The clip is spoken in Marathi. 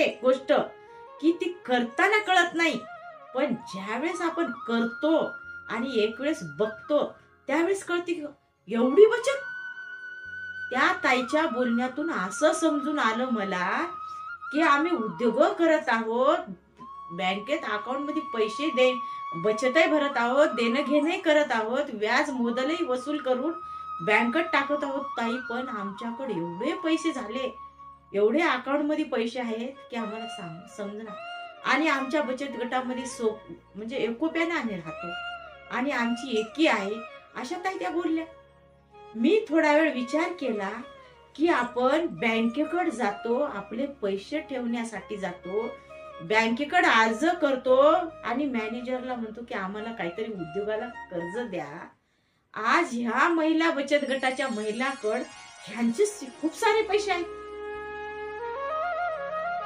आहे गोष्ट की ती करताना कळत नाही, पण ज्यावेळेस आपण करतो आणि एक वेळेस बघतो त्यावेळेस कळते एवढी बचत. त्या ताईच्या बोलण्यातून असं समजून आलं मला की आम्ही उद्योग करत आहोत, बँकेत अकाउंट मध्ये पैसे दे बचतही भरत आहोत, देणं घेणंही करत आहोत, व्याज मुदलही वसूल करून बँकेत टाकत आहोत ताई. पण आमच्याकडे एवढे पैसे झाले, एवढे अकाउंट मध्ये पैसे आहेत की आम्हाला समजणार. आणि आमच्या बचत गटामध्ये म्हणजे एकोप्याने आम्ही राहतो आणि आमची एकी आहे, अशा ताई त्या बोलल्या. मी थोडा वेळ विचार केला की आपण बँकेकडे जातो, आपले पैसे ठेवण्यासाठी जातो, बँकेकडे अर्ज करतो आणि मॅनेजरला म्हणतो की आम्हाला काहीतरी उद्योगाला कर्ज द्या. आज ह्या महिला बचत गटाच्या महिलाकडे ह्यांचे खूप सारे पैसे आहेत,